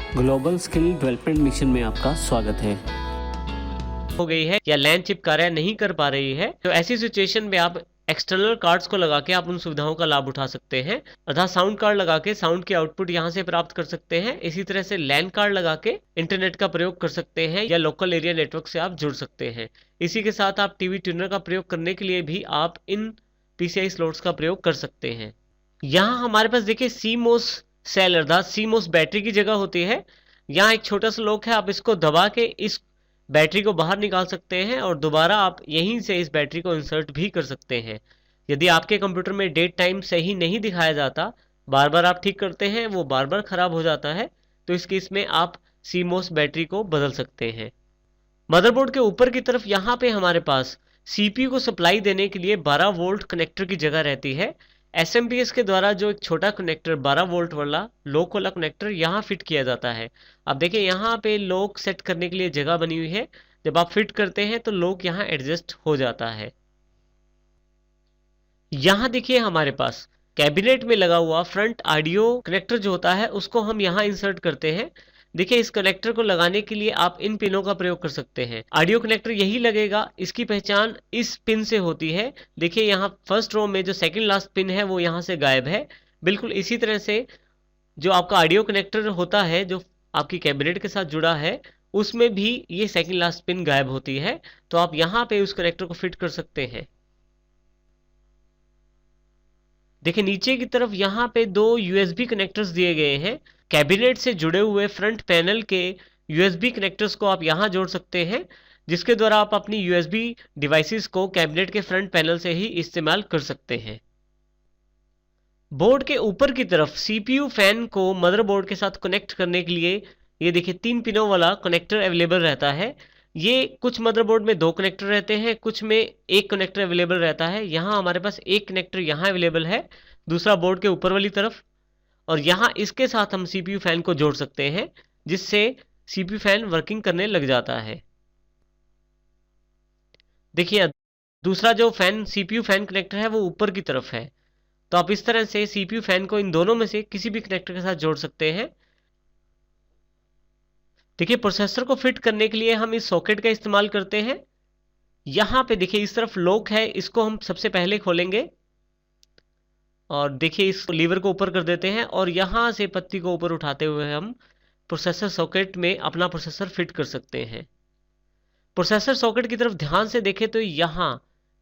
Global skill development mission में आपका स्वागत है। हो गई है या लैन चिप कार्य नहीं कर पा रही है, तो ऐसी सिचुएशन में आप एक्सटर्नल कार्ड्स को लगा के आप उन सुविधाओं का लाभ उठा सकते हैं। अर्थात साउंड कार्ड लगा के साउंड की आउटपुट यहां से प्राप्त कर सकते हैं। इसी तरह से लैन कार्ड लगा के इंटरनेट का प्रयोग कर सकते हैं या लोकल एरिया नेटवर्क से आप जुड़ सकते हैं। इसी के साथ आप टीवी ट्यूनर का प्रयोग करने के लिए भी आप इन पीसीआई स्लॉट्स का प्रयोग कर सकते हैं। यहाँ हमारे पास देखिए सीमोस सेल अर्थात सीमोस बैटरी की जगह होती है। यहाँ एक छोटा सा लॉक है, आप इसको दबा के इस बैटरी को बाहर निकाल सकते हैं और दोबारा आप यहीं से इस बैटरी को इंसर्ट भी कर सकते हैं। यदि आपके कंप्यूटर में डेट टाइम सही नहीं दिखाया जाता, बार बार आप ठीक करते हैं, वो बार बार खराब हो जाता है, तो इस केस में आप सीमोस बैटरी को बदल सकते हैं। मदरबोर्ड के ऊपर की तरफ यहाँ पे हमारे पास सीपीयू को सप्लाई देने के लिए 12 वोल्ट कनेक्टर की जगह रहती है। एसएमपीएस के द्वारा जो एक छोटा कनेक्टर 12 वोल्ट वाला लॉक वाला कनेक्टर यहाँ फिट किया जाता है। अब देखिए यहाँ पे लॉक सेट करने के लिए जगह बनी हुई है। जब आप फिट करते हैं तो लॉक यहाँ एडजस्ट हो जाता है। यहाँ देखिए हमारे पास कैबिनेट में लगा हुआ फ्रंट ऑडियो कनेक्टर जो होता है उसको हम यहाँ इंसर्ट करते हैं। देखिए इस कनेक्टर को लगाने के लिए आप इन पिनों का प्रयोग कर सकते हैं। ऑडियो कनेक्टर यही लगेगा, इसकी पहचान इस पिन से होती है। देखिए यहाँ फर्स्ट रो में जो सेकंड लास्ट पिन है वो यहाँ से गायब है। बिल्कुल इसी तरह से जो आपका ऑडियो कनेक्टर होता है जो आपकी कैबिनेट के साथ जुड़ा है उसमें भी ये सेकंड लास्ट पिन गायब होती है। तो आप यहाँ पे उस कनेक्टर को फिट कर सकते हैं। देखिए नीचे की तरफ यहाँ पे दो यूएसबी कनेक्टर्स दिए गए हैं। कैबिनेट से जुड़े हुए फ्रंट पैनल के यूएसबी कनेक्टर्स को आप यहाँ जोड़ सकते हैं, जिसके द्वारा आप अपनी यूएसबी डिवाइसेस को कैबिनेट के फ्रंट पैनल से ही इस्तेमाल कर सकते हैं। बोर्ड के ऊपर की तरफ सीपीयू फैन को मदरबोर्ड के साथ कनेक्ट करने के लिए ये देखिए 3 पिनों वाला कनेक्टर अवेलेबल रहता है। ये कुछ मदरबोर्ड में 2 कनेक्टर रहते हैं, कुछ में एक कनेक्टर अवेलेबल रहता है। यहाँ हमारे पास एक कनेक्टर यहाँ अवेलेबल है, दूसरा बोर्ड के ऊपर वाली तरफ, और यहाँ इसके साथ हम सीपीयू फैन को जोड़ सकते हैं, जिससे सीपीयू फैन वर्किंग करने लग जाता है। देखिए दूसरा जो फैन सीपीयू फैन कनेक्टर है वो ऊपर की तरफ है। तो आप इस तरह से सीपीयू फैन को इन दोनों में से किसी भी कनेक्टर के साथ जोड़ सकते हैं। देखिए प्रोसेसर को फिट करने के लिए हम इस सॉकेट का इस्तेमाल करते हैं। यहां पे देखिए इस तरफ लॉक है, इसको हम सबसे पहले खोलेंगे और देखिए इस लीवर को ऊपर कर देते हैं और यहां से पत्ती को ऊपर उठाते हुए हम प्रोसेसर सॉकेट में अपना प्रोसेसर फिट कर सकते हैं। प्रोसेसर सॉकेट की तरफ ध्यान से देखें तो यहां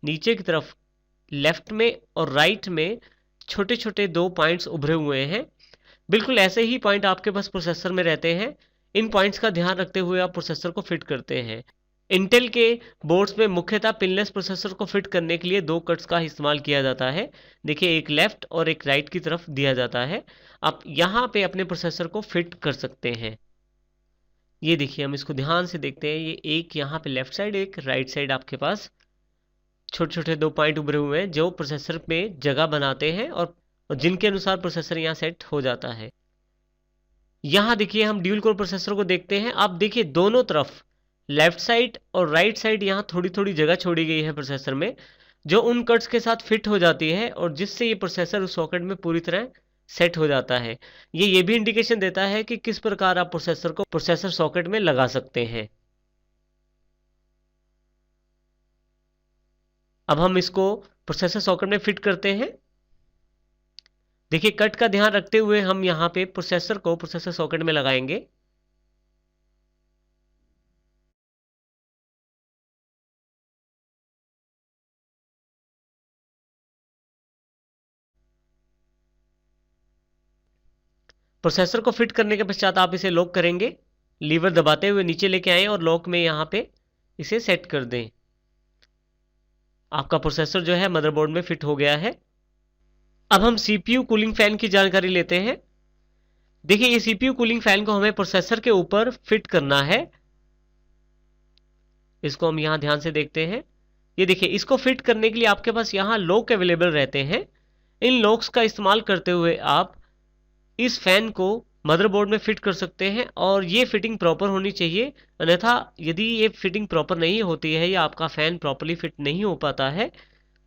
नीचे की तरफ लेफ्ट में और राइट में छोटे छोटे 2 पॉइंट्स उभरे हुए हैं। बिल्कुल ऐसे ही पॉइंट आपके पास प्रोसेसर में रहते हैं। इन पॉइंट्स का ध्यान रखते हुए आप प्रोसेसर को फिट करते हैं। इंटेल के बोर्ड्स में मुख्यतः पिनलेस प्रोसेसर को फिट करने के लिए 2 कट्स का इस्तेमाल किया जाता है। देखिए एक लेफ्ट और एक राइट की तरफ दिया जाता है। आप यहाँ पे अपने प्रोसेसर को फिट कर सकते हैं। ये देखिए हम इसको ध्यान से देखते हैं, ये एक यहाँ पे लेफ्ट साइड एक राइट साइड आपके पास छोटे छोटे 2 पॉइंट उभरे हुए हैं जो प्रोसेसर में जगह बनाते हैं और जिनके अनुसार प्रोसेसर यहाँ सेट हो जाता है। यहाँ देखिए हम ड्यूल कोर प्रोसेसर को देखते हैं। आप देखिए दोनों तरफ लेफ्ट साइड और राइट साइड यहाँ थोड़ी थोड़ी जगह छोड़ी गई है प्रोसेसर में, जो उन कट्स के साथ फिट हो जाती है और जिससे ये प्रोसेसर उस सॉकेट में पूरी तरह सेट हो जाता है। ये भी इंडिकेशन देता है कि किस प्रकार आप प्रोसेसर को प्रोसेसर सॉकेट में लगा सकते हैं। अब हम इसको प्रोसेसर सॉकेट में फिट करते हैं। देखिए कट का ध्यान रखते हुए हम यहाँ पे प्रोसेसर को प्रोसेसर सॉकेट में लगाएंगे। प्रोसेसर को फिट करने के पश्चात आप इसे लॉक करेंगे। लीवर दबाते हुए नीचे लेके आएं और लॉक में यहाँ पे इसे सेट कर दें। आपका प्रोसेसर जो है मदरबोर्ड में फिट हो गया है। अब हम सीपीयू कूलिंग फैन की जानकारी लेते हैं। देखिए ये सीपीयू कूलिंग फैन को हमें प्रोसेसर के ऊपर फिट करना है। इसको हम यहाँ ध्यान से देखते हैं। ये देखिए इसको फिट करने के लिए आपके पास यहाँ लॉक अवेलेबल रहते हैं। इन लॉक्स का इस्तेमाल करते हुए आप इस फैन को मदरबोर्ड में फिट कर सकते हैं और ये फिटिंग प्रॉपर होनी चाहिए। अन्यथा यदि ये फिटिंग प्रॉपर नहीं होती है या आपका फैन प्रॉपरली फिट नहीं हो पाता है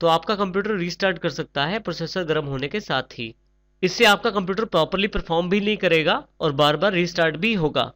तो आपका कंप्यूटर रीस्टार्ट कर सकता है प्रोसेसर गर्म होने के साथ ही। इससे आपका कंप्यूटर प्रॉपरली परफॉर्म भी नहीं करेगा और बार बार रीस्टार्ट भी होगा।